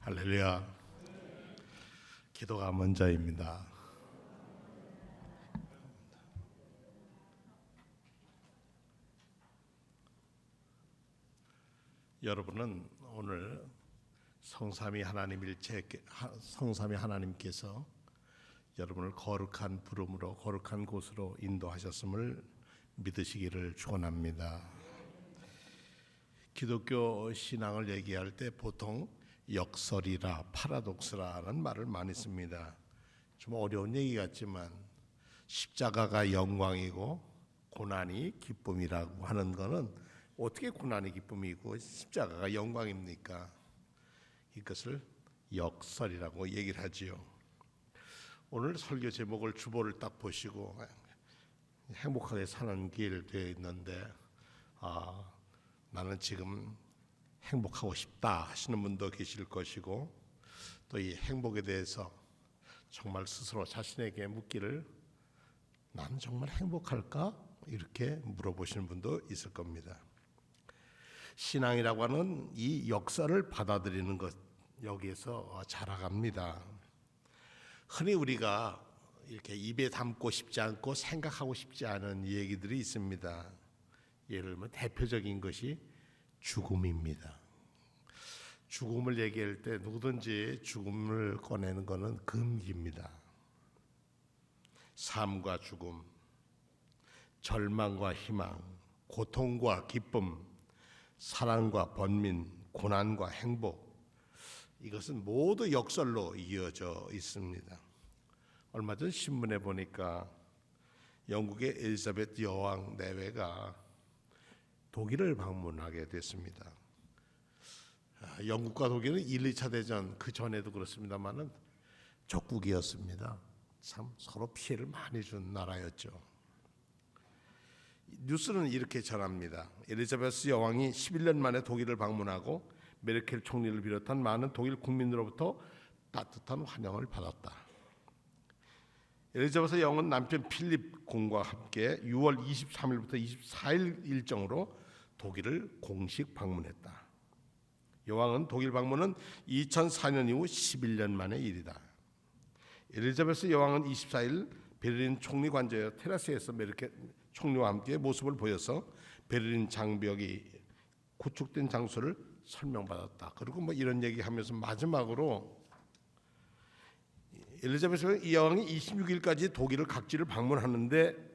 할렐루야. 기도가 먼저입니다. 여러분은 오늘 성삼위 하나님께서 여러분을 거룩한 부름으로 거룩한 곳으로 인도하셨음을 믿으시기를 축원합니다. 기독교 신앙을 얘기할 때 보통 역설이라 파라독스라는 말을 많이 씁니다. 좀 어려운 얘기 같지만 십자가가 영광이고 고난이 기쁨이라고 하는 것은 어떻게 고난이 기쁨이고 십자가가 영광입니까? 이것을 역설이라고 얘기를 하지요. 오늘 설교 제목을 주보를 딱 보시고 행복하게 사는 길 되어 있는데 나는 지금 행복하고 싶다 하시는 분도 계실 것이고 또 이 행복에 대해서 정말 스스로 자신에게 묻기를 나는 정말 행복할까? 이렇게 물어보시는 분도 있을 겁니다. 신앙이라고 하는 이 역사를 받아들이는 것 여기에서 자라갑니다. 흔히 우리가 이렇게 입에 담고 싶지 않고 생각하고 싶지 않은 얘기들이 있습니다. 예를 들면 대표적인 것이 죽음입니다. 죽음을 얘기할 때 누구든지 죽음을 꺼내는 것은 금기입니다. 삶과 죽음, 절망과 희망, 고통과 기쁨, 사랑과 번민, 고난과 행복, 이것은 모두 역설로 이어져 있습니다. 얼마 전 신문에 보니까 영국의 엘리자베트 여왕 내외가 독일을 방문하게 됐습니다. 영국과 독일은 1, 2차 대전 그 전에도 그렇습니다만은 적국이었습니다. 참 서로 피해를 많이 준 나라였죠. 뉴스는 이렇게 전합니다. 엘리자베스 여왕이 11년 만에 독일을 방문하고 메르켈 총리를 비롯한 많은 독일 국민으로부터 따뜻한 환영을 받았다. 엘리자베스 여왕은 남편 필립 공과 함께 6월 23일부터 24일 일정으로 독일을 공식 방문했다. 여왕은 독일 방문은 2004년 이후 11년 만의 일이다. 엘리자베스 여왕은 24일 베를린 총리 관저 테라스에서 메르켈 총리와 함께 모습을 보여서 베를린 장벽이 구축된 장소를 설명받았다. 그리고 이런 얘기하면서 마지막으로 엘리자베스 여왕이 26일까지 독일을 각지를 방문하는데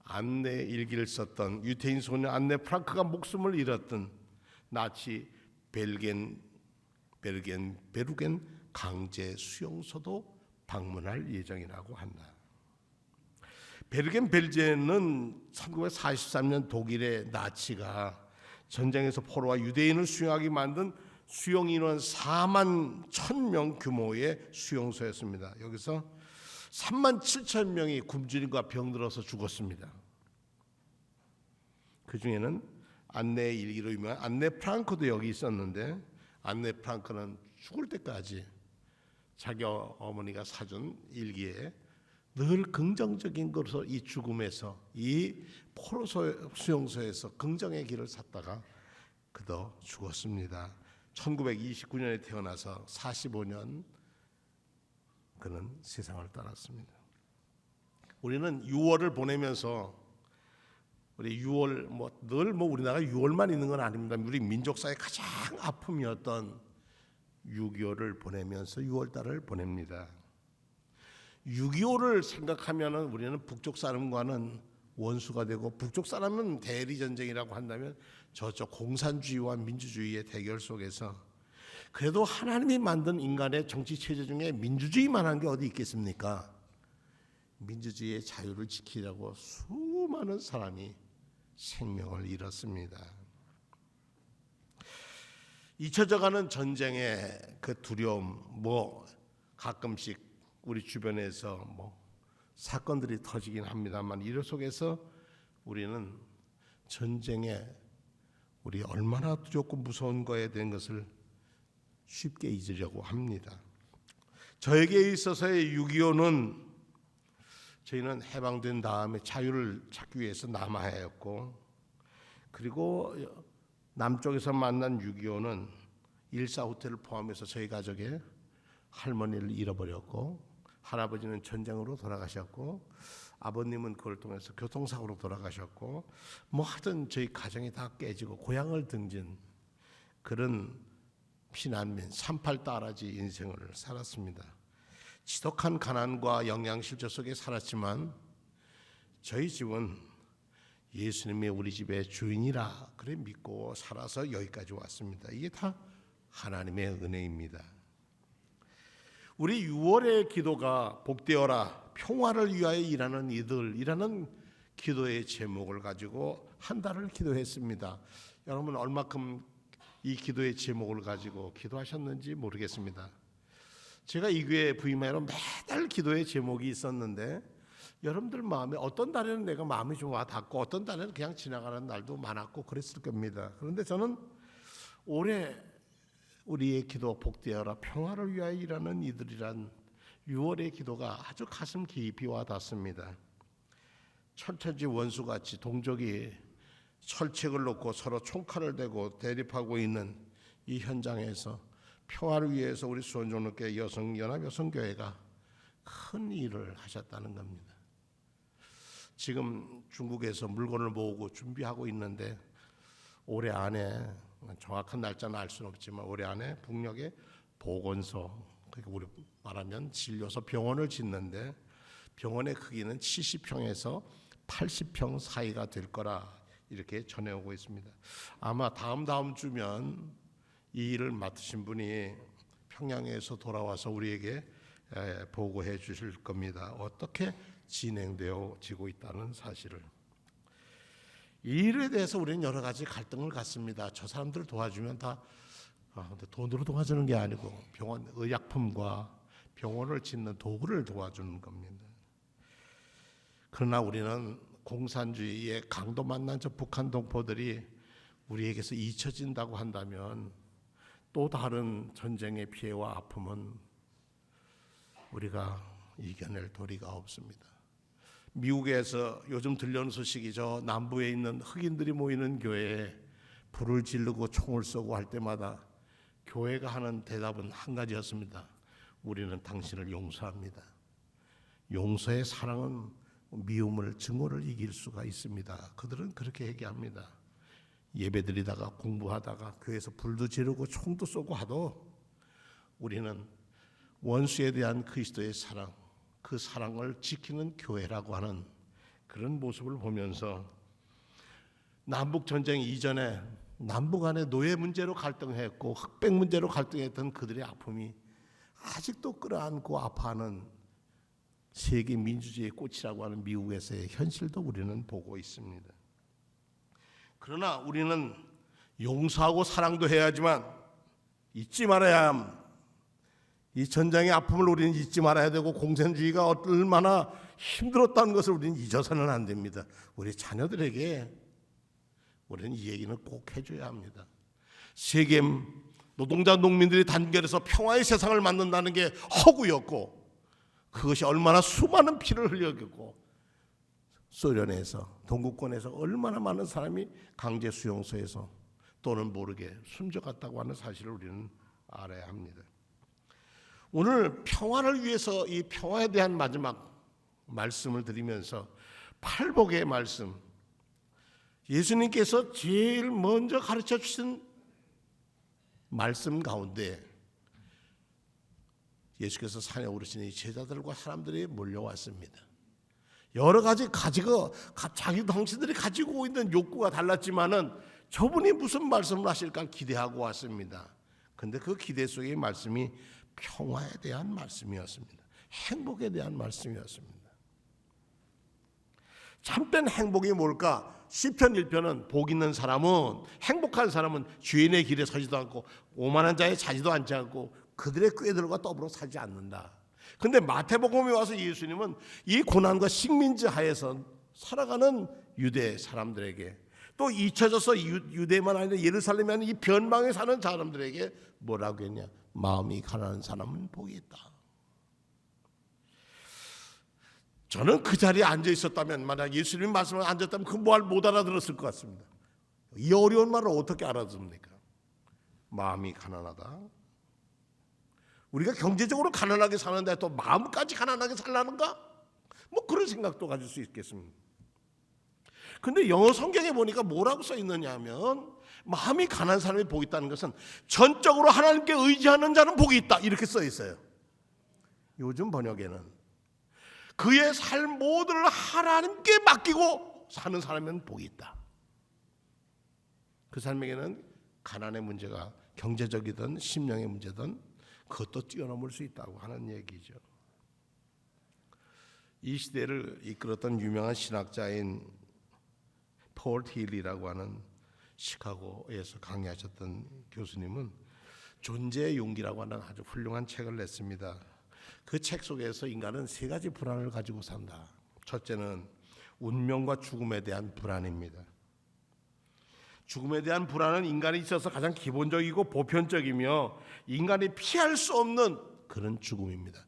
안내 일기를 썼던 유태인 소녀 안네 프랑크가 목숨을 잃었던 나치 베르겐 강제 수용소도 방문할 예정이라고 한다. 베르겐 벨제는 1943년 독일의 나치가 전쟁에서 포로와 유대인을 수용하게 만든 수용 인원 4만 1,000명 규모의 수용소였습니다. 여기서 3만 7천 명이 굶주림과 병들어서 죽었습니다. 그 중에는 안네 일기로 유명한 안네 프랑크도 여기 있었는데 안네 프랑크는 죽을 때까지 자기 어머니가 사준 일기에 늘 긍정적인 것으로 이 죽음에서 이 포로 수용소에서 긍정의 길을 샀다가 그도 죽었습니다. 1929년에 태어나서 45년 그는 세상을 떠났습니다. 우리는 6월을 보내면서 우리 6월 늘 우리나라 6월만 있는 건 아닙니다. 우리 민족사의 가장 아픔이었던 6.25를 보내면서 6월달을 보냅니다. 6.25를 생각하면은 우리는 북쪽 사람과는 원수가 되고 북쪽 사람은 대리 전쟁이라고 한다면 저쪽 공산주의와 민주주의의 대결 속에서 그래도 하나님이 만든 인간의 정치 체제 중에 민주주의만한 게 어디 있겠습니까? 민주주의의 자유를 지키려고 수많은 사람이 생명을 잃었습니다. 잊혀져가는 전쟁의 그 두려움, 가끔씩 우리 주변에서 사건들이 터지긴 합니다만 이런 속에서 우리는 전쟁에 우리 얼마나 두렵고 무서운 거에 대한 것을 쉽게 잊으려고 합니다. 저에게 있어서의 6.25는 저희는 해방된 다음에 자유를 찾기 위해서 남하였고 그리고 남쪽에서 만난 6.25는 일사후퇴를 포함해서 저희 가족에 할머니를 잃어버렸고, 할아버지는 전쟁으로 돌아가셨고, 아버님은 그걸 통해서 교통사고로 돌아가셨고, 뭐 하여튼 저희 가정이 다 깨지고 고향을 등진 그런 피난민 38 따라지 인생을 살았습니다. 지독한 가난과 영양실조 속에 살았지만 저희 집은 예수님이 우리 집의 주인이라 그래 믿고 살아서 여기까지 왔습니다. 이게 다 하나님의 은혜입니다. 우리 6월의 기도가 복되어라 평화를 위하여 일하는 이들이라는 기도의 제목을 가지고 한 달을 기도했습니다. 여러분 얼마큼 이 기도의 제목을 가지고 기도하셨는지 모르겠습니다. 제가 이 교회 부임하여 매달 기도의 제목이 있었는데 여러분들 마음에 어떤 달에는 내가 마음이 좀 와닿고 어떤 달에는 그냥 지나가는 날도 많았고 그랬을 겁니다. 그런데 저는 올해 우리의 기도 복되어라 평화를 위하여 일하는 이들이란 6월의 기도가 아주 가슴 깊이 와닿습니다. 천천지 원수같이 동족이 철책을 놓고 서로 총칼을 대고 대립하고 있는 이 현장에서 평화를 위해서 우리 수원종로교회 연합여성교회가 큰 일을 하셨다는 겁니다. 지금 중국에서 물건을 모으고 준비하고 있는데 올해 안에 정확한 날짜는 알 수는 없지만 올해 안에 북녘에 보건소, 그러니까 우리 말하면 진료소 병원을 짓는데 병원의 크기는 70평에서 80평 사이가 될 거라 이렇게 전해오고 있습니다. 아마 다음 주면 이 일을 맡으신 분이 평양에서 돌아와서 우리에게 보고해 주실 겁니다. 어떻게 진행되어지고 있다는 사실을. 이 일에 대해서 우리는 여러 가지 갈등을 갖습니다. 저 사람들을 도와주면 다 근데 돈으로 도와주는 게 아니고 병원 의약품과 병원을 짓는 도구를 도와주는 겁니다. 그러나 우리는 공산주의의 강도 만난 저 북한 동포들이 우리에게서 잊혀진다고 한다면 또 다른 전쟁의 피해와 아픔은 우리가 이겨낼 도리가 없습니다. 미국에서 요즘 들려오는 소식이 저 남부에 있는 흑인들이 모이는 교회에 불을 지르고 총을 쏘고 할 때마다 교회가 하는 대답은 한 가지였습니다. 우리는 당신을 용서합니다. 용서의 사랑은 미움을 증오를 이길 수가 있습니다. 그들은 그렇게 얘기합니다. 예배드리다가 공부하다가 교회에서 불도 지르고 총도 쏘고 하도 우리는 원수에 대한 그리스도의 사랑, 그 사랑을 지키는 교회라고 하는 그런 모습을 보면서 남북전쟁 이전에 남북 간의 노예 문제로 갈등했고 흑백 문제로 갈등했던 그들의 아픔이 아직도 끌어안고 아파하는 세계 민주주의의 꽃이라고 하는 미국에서의 현실도 우리는 보고 있습니다. 그러나 우리는 용서하고 사랑도 해야지만 잊지 말아야 함. 이 전쟁의 아픔을 우리는 잊지 말아야 되고 공산주의가 얼마나 힘들었다는 것을 우리는 잊어서는 안 됩니다. 우리 자녀들에게 우리는 이 얘기는 꼭 해줘야 합니다. 세계 노동자 농민들이 단결해서 평화의 세상을 만든다는 게 허구였고 그것이 얼마나 수많은 피를 흘렸고 소련에서 동구권에서 얼마나 많은 사람이 강제 수용소에서 또는 모르게 숨져갔다고 하는 사실을 우리는 알아야 합니다. 오늘 평화를 위해서 이 평화에 대한 마지막 말씀을 드리면서 팔복의 말씀, 예수님께서 제일 먼저 가르쳐 주신 말씀 가운데 예수께서 산에 오르시니 제자들과 사람들이 몰려왔습니다. 여러 가지 가지고 자기 당신들이 가지고 있는 욕구가 달랐지만은 저분이 무슨 말씀을 하실까 기대하고 왔습니다. 그런데 그 기대 속의 말씀이 평화에 대한 말씀이었습니다. 행복에 대한 말씀이었습니다. 참된 행복이 뭘까? 시편 1편은 복 있는 사람은 행복한 사람은 주인의 길에 서지도 않고 오만한 자의 자지도 앉지 않고 그들의 꾀들과 더불어 살지 않는다. 그런데 마태복음에 와서 예수님은 이 고난과 식민지 하에서 살아가는 유대 사람들에게 또 잊혀져서 유대만 아니라 예루살렘에 있는 이 변방에 사는 사람들에게 뭐라고 했냐? 마음이 가난한 사람은 복이 있다. 저는 그 자리에 앉아 있었다면 만약 예수님 말씀을 앉았다면 그 말 못 알아들었을 것 같습니다. 이 어려운 말을 어떻게 알아듣습니까? 마음이 가난하다. 우리가 경제적으로 가난하게 사는데 또 마음까지 가난하게 살라는가? 뭐 그런 생각도 가질 수 있겠습니다. 근데 영어 성경에 보니까 뭐라고 써 있느냐 하면 마음이 가난한 사람이 복이 있다는 것은 전적으로 하나님께 의지하는 자는 복이 있다 이렇게 써 있어요. 요즘 번역에는 그의 삶 모두를 하나님께 맡기고 사는 사람은 복이 있다. 그 사람에게는 가난의 문제가 경제적이든 심령의 문제든 그것도 뛰어넘을 수 있다고 하는 얘기죠. 이 시대를 이끌었던 유명한 신학자인 폴 틸리라고 하는 시카고에서 강의하셨던 교수님은 존재의 용기라고 하는 아주 훌륭한 책을 냈습니다. 그 책 속에서 인간은 세 가지 불안을 가지고 산다. 첫째는 운명과 죽음에 대한 불안입니다. 죽음에 대한 불안은 인간이 있어서 가장 기본적이고 보편적이며 인간이 피할 수 없는 그런 죽음입니다.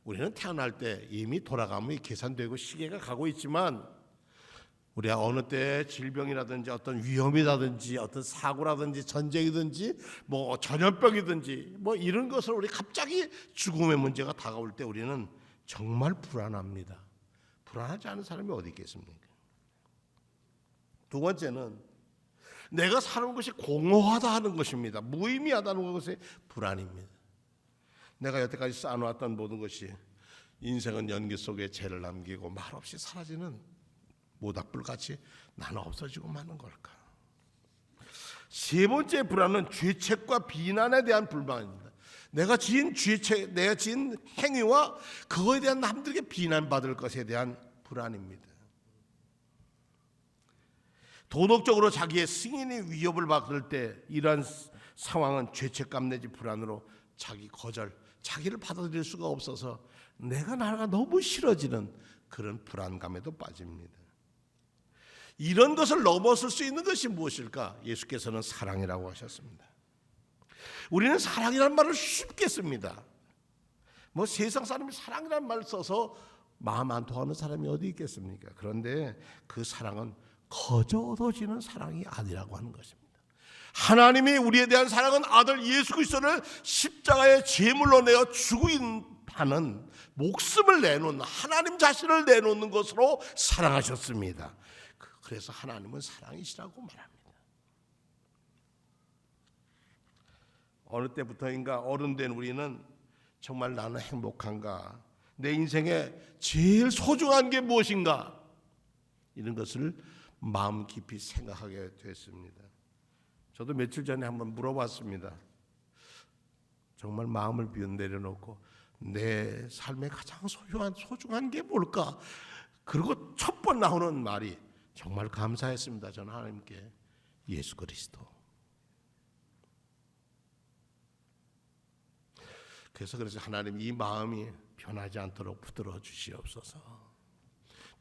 우리는 태어날 때 이미 돌아감이 계산되고 시계가 가고 있지만 우리가 어느 때 질병이라든지 어떤 위험이라든지 어떤 사고라든지 전쟁이든지 뭐 전염병이든지 뭐 이런 것을 우리 갑자기 죽음의 문제가 다가올 때 우리는 정말 불안합니다. 불안하지 않은 사람이 어디 있겠습니까? 두 번째는 내가 사는 것이 공허하다 하는 것입니다. 무의미하다는 것이 불안입니다. 내가 여태까지 쌓아놓았던 모든 것이 인생은 연기 속에 죄를 남기고 말없이 사라지는 모닥불같이 나는 없어지고 마는 걸까? 세 번째 불안은 죄책과 비난에 대한 불만입니다. 내가 지은 죄책, 내가 지은 행위와 그거에 대한 남들에게 비난받을 것에 대한 불안입니다. 도덕적으로 자기의 승인이 위협을 받을 때 이러한 상황은 죄책감 내지 불안으로 자기 거절, 자기를 받아들일 수가 없어서 나가 너무 싫어지는 그런 불안감에도 빠집니다. 이런 것을 넘어설 수 있는 것이 무엇일까? 예수께서는 사랑이라고 하셨습니다. 우리는 사랑이라는 말을 쉽게 씁니다. 뭐 세상 사람이 사랑이라는 말을 써서 마음 안 통하는 사람이 어디 있겠습니까? 그런데 그 사랑은 거저 얻어지는 사랑이 아니라고 하는 것입니다. 하나님이 우리에 대한 사랑은 아들 예수 그리스도를 십자가에 제물로 내어 죽이는 목숨을 내놓는 하나님 자신을 내놓는 것으로 사랑하셨습니다. 그래서 하나님은 사랑이시라고 말합니다. 어느 때부터인가 어른 된 우리는 정말 나는 행복한가? 내 인생에 제일 소중한 게 무엇인가? 이런 것을 마음 깊이 생각하게 됐습니다. 저도 며칠 전에 한번 물어봤습니다. 정말 마음을 비운 내려놓고 내 삶에 가장 소중한 게 뭘까? 그리고 첫 번 나오는 말이 정말 감사했습니다. 저는 하나님께 예수 그리스도. 그래서 하나님 이 마음이 변하지 않도록 붙들어 주시옵소서.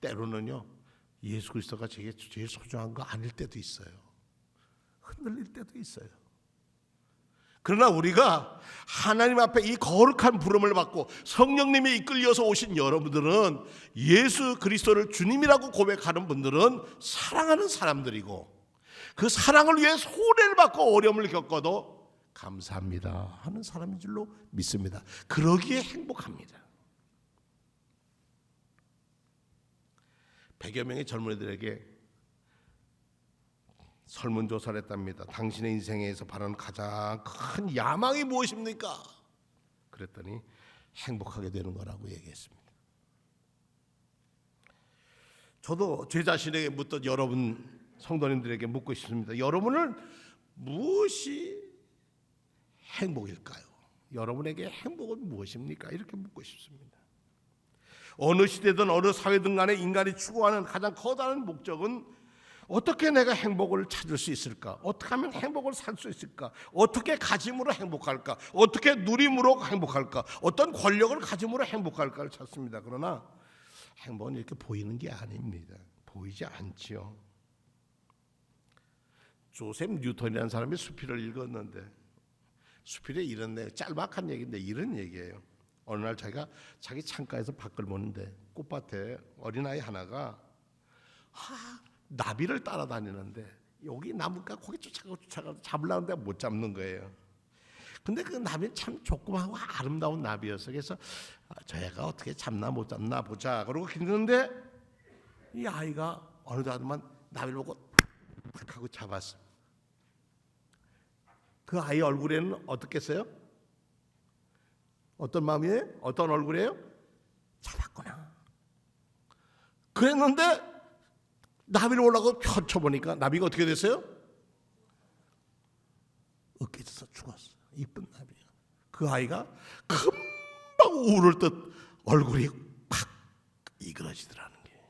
때로는요 예수 그리스도가 제게 제일 소중한 거 아닐 때도 있어요. 흔들릴 때도 있어요. 그러나 우리가 하나님 앞에 이 거룩한 부름을 받고 성령님이 이끌려서 오신 여러분들은 예수 그리스도를 주님이라고 고백하는 분들은 사랑하는 사람들이고 그 사랑을 위해 손해를 받고 어려움을 겪어도 감사합니다 하는 사람인 줄로 믿습니다. 그러기에 행복합니다. 100여 명의 젊은이들에게 설문조사를 했답니다. 당신의 인생에서 바라는 가장 큰 야망이 무엇입니까? 그랬더니 행복하게 되는 거라고 얘기했습니다. 저도 제 자신에게 묻던 여러분 성도님들에게 묻고 싶습니다. 여러분은 무엇이 행복일까요? 여러분에게 행복은 무엇입니까? 이렇게 묻고 싶습니다. 어느 시대든 어느 사회든 간에 인간이 추구하는 가장 커다란 목적은 어떻게 내가 행복을 찾을 수 있을까? 어떻게 하면 행복을 살 수 있을까? 어떻게 가짐으로 행복할까? 어떻게 누림으로 행복할까? 어떤 권력을 가짐으로 행복할까를 찾습니다. 그러나 행복은 이렇게 보이는 게 아닙니다. 보이지 않지요. 조셉 뉴턴이라는 사람이 수필을 읽었는데 수필에 이런 짤막한 얘기인데 이런 얘기예요. 어느 날 자기가 자기 창가에서 밖을 보는데 꽃밭에 어린아이 하나가 나비를 따라다니는데 여기 나무가 거기 쫓아가 잡으려는데 못 잡는 거예요. 근데 그 나비 참 조그마하고 아름다운 나비였어. 그래서 저 애가 어떻게 잡나 못 잡나 보자. 그러고 기다렸는데 이 아이가 어느 날만 나비를 보고 탁 하고 잡았어. 그 아이 얼굴에는 어떻겠어요? 어떤 마음이에요? 어떤 얼굴이에요? 잡았구나. 그랬는데 나비를 올라가고 펼쳐보니까 나비가 어떻게 됐어요? 으깨져서 죽었어. 이쁜 나비야. 그 아이가 금방 울을 듯 얼굴이 팍 이그러지더라는 게.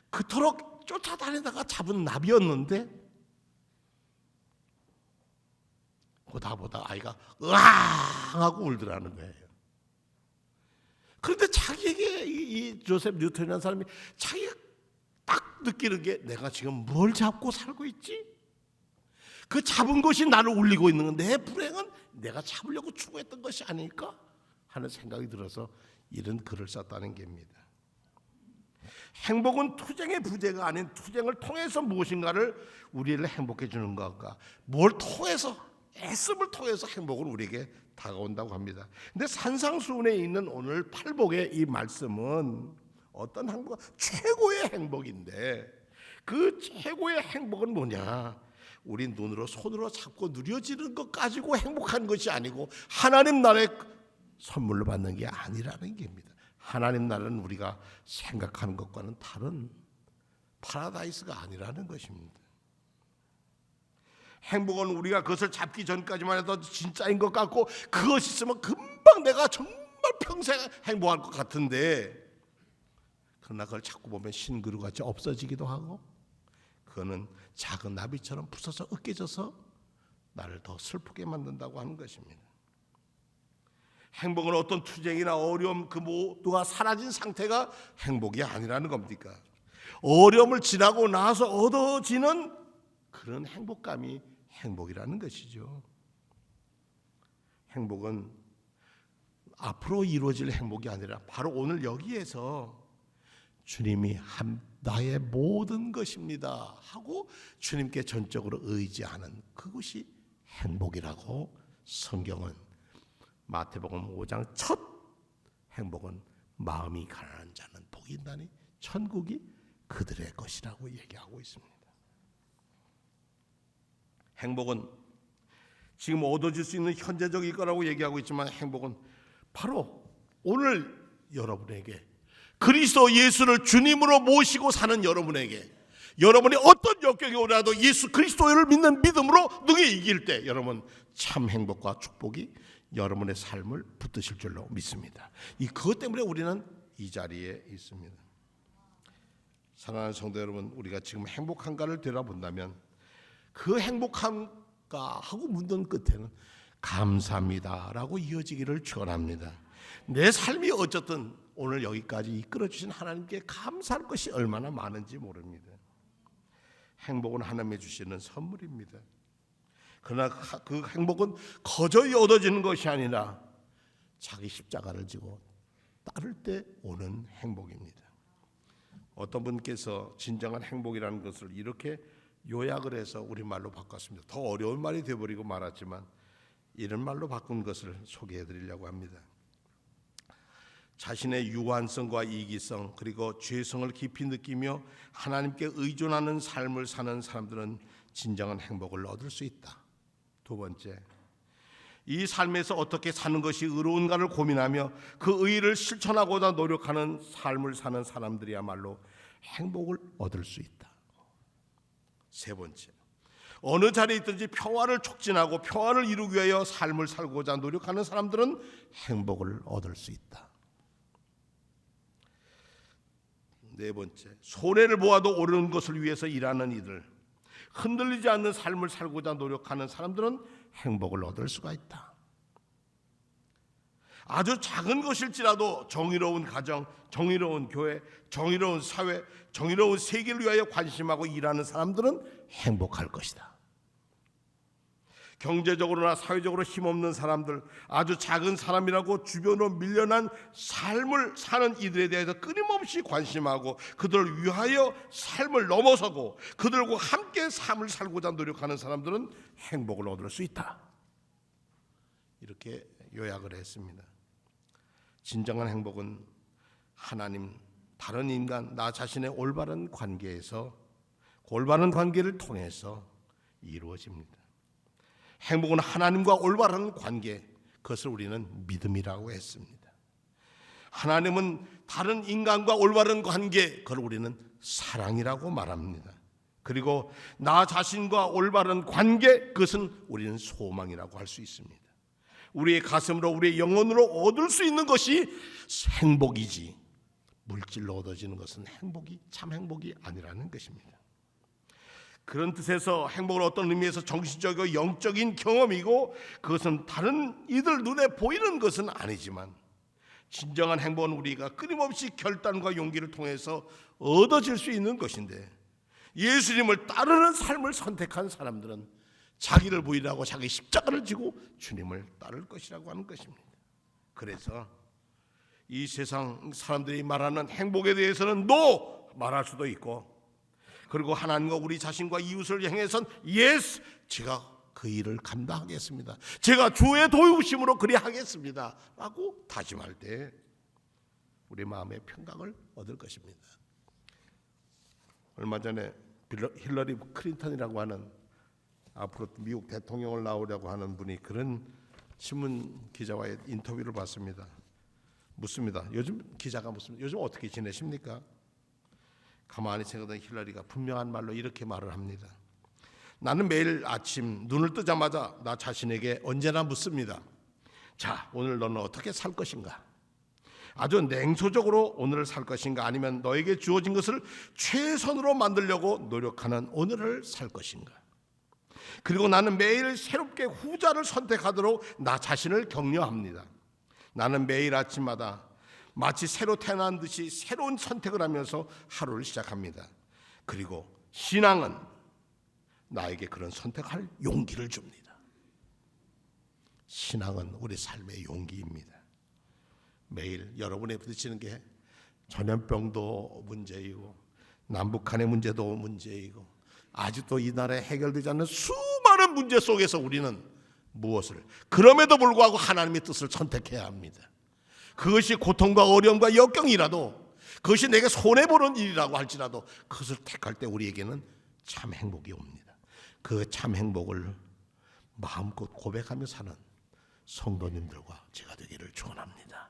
그토록 쫓아다니다가 잡은 나비였는데 보다 아이가 으앙 하고 울더라는 거예요. 그런데 자기에게 이 조셉 뉴턴이라는 사람이 자기가 딱 느끼는 게 내가 지금 뭘 잡고 살고 있지? 그 잡은 것이 나를 울리고 있는 건 내 불행은 내가 잡으려고 추구했던 것이 아닐까 하는 생각이 들어서 이런 글을 썼다는 겁니다. 행복은 투쟁의 부재가 아닌 투쟁을 통해서 무엇인가를 우리를 행복해 주는 것과 뭘 통해서 애씀을 통해서 행복은 우리에게 다가온다고 합니다. 근데 산상수훈에 있는 오늘 팔복의 이 말씀은 어떤 행복? 최고의 행복인데 그 최고의 행복은 뭐냐? 우리 눈으로 손으로 잡고 누려지는 것 가지고 행복한 것이 아니고 하나님 나라의 선물로 받는 게 아니라는 겁니다. 하나님 나라는 우리가 생각하는 것과는 다른 파라다이스가 아니라는 것입니다. 행복은 우리가 그것을 잡기 전까지만 해도 진짜인 것 같고 그것이 있으면 금방 내가 정말 평생 행복할 것 같은데 그러나 그걸 자꾸 보면 신그루같이 없어지기도 하고 그거는 작은 나비처럼 부서져 으깨져서 나를 더 슬프게 만든다고 하는 것입니다. 행복은 어떤 투쟁이나 어려움 그 모두가 사라진 상태가 행복이 아니라는 겁니까? 어려움을 지나고 나서 얻어지는 그런 행복감이 행복이라는 것이죠. 행복은 앞으로 이루어질 행복이 아니라 바로 오늘 여기에서 주님이 나의 모든 것입니다 하고 주님께 전적으로 의지하는 그것이 행복이라고 성경은 마태복음 5장 첫 행복은 마음이 가난한 자는 복이 있나니 천국이 그들의 것이라고 얘기하고 있습니다. 행복은 지금 얻어질 수 있는 현재적일 거라고 얘기하고 있지만 행복은 바로 오늘 여러분에게 그리스도 예수를 주님으로 모시고 사는 여러분에게 여러분이 어떤 역경이 오더라도 예수 그리스도를 믿는 믿음으로 능히 이길 때 여러분 참 행복과 축복이 여러분의 삶을 붙드실 줄로 믿습니다. 그것 때문에 우리는 이 자리에 있습니다. 사랑하는 성도 여러분, 우리가 지금 행복한가를 되돌아본다면 그 행복한가 하고 묻는 끝에는 감사합니다라고 이어지기를 축원합니다. 내 삶이 어쨌든 오늘 여기까지 이끌어주신 하나님께 감사할 것이 얼마나 많은지 모릅니다. 행복은 하나님이 주시는 선물입니다. 그러나 그 행복은 거저히 얻어지는 것이 아니라 자기 십자가를 지고 따를 때 오는 행복입니다. 어떤 분께서 진정한 행복이라는 것을 이렇게 요약을 해서 우리말로 바꿨습니다. 더 어려운 말이 되어버리고 말았지만 이런 말로 바꾼 것을 소개해드리려고 합니다. 자신의 유한성과 이기성 그리고 죄성을 깊이 느끼며 하나님께 의존하는 삶을 사는 사람들은 진정한 행복을 얻을 수 있다. 두 번째, 이 삶에서 어떻게 사는 것이 의로운가를 고민하며 그 의를 실천하고자 노력하는 삶을 사는 사람들이야말로 행복을 얻을 수 있다. 세 번째, 어느 자리에 있든지 평화를 촉진하고 평화를 이루기 위하여 삶을 살고자 노력하는 사람들은 행복을 얻을 수 있다. 네 번째, 손해를 보아도 옳은 것을 위해서 일하는 이들, 흔들리지 않는 삶을 살고자 노력하는 사람들은 행복을 얻을 수가 있다. 아주 작은 것일지라도 정의로운 가정, 정의로운 교회, 정의로운 사회, 정의로운 세계를 위하여 관심하고 일하는 사람들은 행복할 것이다. 경제적으로나 사회적으로 힘없는 사람들, 아주 작은 사람이라고 주변으로 밀려난 삶을 사는 이들에 대해서 끊임없이 관심하고 그들을 위하여 삶을 넘어서고 그들과 함께 삶을 살고자 노력하는 사람들은 행복을 얻을 수 있다. 이렇게 요약을 했습니다. 진정한 행복은 하나님, 다른 인간, 나 자신의 올바른 관계에서, 올바른 관계를 통해서 이루어집니다. 행복은 하나님과 올바른 관계, 그것을 우리는 믿음이라고 했습니다. 하나님은 다른 인간과 올바른 관계, 그걸 우리는 사랑이라고 말합니다. 그리고 나 자신과 올바른 관계, 그것은 우리는 소망이라고 할 수 있습니다. 우리의 가슴으로, 우리의 영혼으로 얻을 수 있는 것이 행복이지, 물질로 얻어지는 것은 행복이, 참 행복이 아니라는 것입니다. 그런 뜻에서 행복은 어떤 의미에서 정신적이고 영적인 경험이고, 그것은 다른 이들 눈에 보이는 것은 아니지만 진정한 행복은 우리가 끊임없이 결단과 용기를 통해서 얻어질 수 있는 것인데, 예수님을 따르는 삶을 선택한 사람들은 자기를 부인하고 자기 십자가를 지고 주님을 따를 것이라고 하는 것입니다. 그래서 이 세상 사람들이 말하는 행복에 대해서는 NO 말할 수도 있고, 그리고 하나님과 우리 자신과 이웃을 향해서는 yes, 제가 그 일을 감당하겠습니다, 제가 주의 도우심으로 그리하겠습니다 라고 다짐할 때 우리 마음의 평강을 얻을 것입니다. 얼마 전에 힐러리 클린턴이라고 하는 앞으로 미국 대통령을 나오려고 하는 분이 그런 신문 기자와의 인터뷰를 봤습니다. 묻습니다. 기자가 묻습니다. 요즘 어떻게 지내십니까? 가만히 생각하던 힐러리가 분명한 말로 이렇게 말을 합니다. 나는 매일 아침 눈을 뜨자마자 나 자신에게 언제나 묻습니다. 자, 오늘 너는 어떻게 살 것인가? 아주 냉소적으로 오늘을 살 것인가? 아니면 너에게 주어진 것을 최선으로 만들려고 노력하는 오늘을 살 것인가? 그리고 나는 매일 새롭게 후자를 선택하도록 나 자신을 격려합니다. 나는 매일 아침마다 마치 새로 태어난 듯이 새로운 선택을 하면서 하루를 시작합니다. 그리고 신앙은 나에게 그런 선택할 용기를 줍니다. 신앙은 우리 삶의 용기입니다. 매일 여러분이 부딪히는 게 전염병도 문제이고 남북한의 문제도 문제이고 아직도 이 나라에 해결되지 않는 수많은 문제 속에서 우리는 무엇을, 그럼에도 불구하고 하나님의 뜻을 선택해야 합니다. 그것이 고통과 어려움과 역경이라도, 그것이 내게 손해보는 일이라고 할지라도 그것을 택할 때 우리에게는 참 행복이 옵니다. 그 참 행복을 마음껏 고백하며 사는 성도님들과 제가 되기를 축원합니다.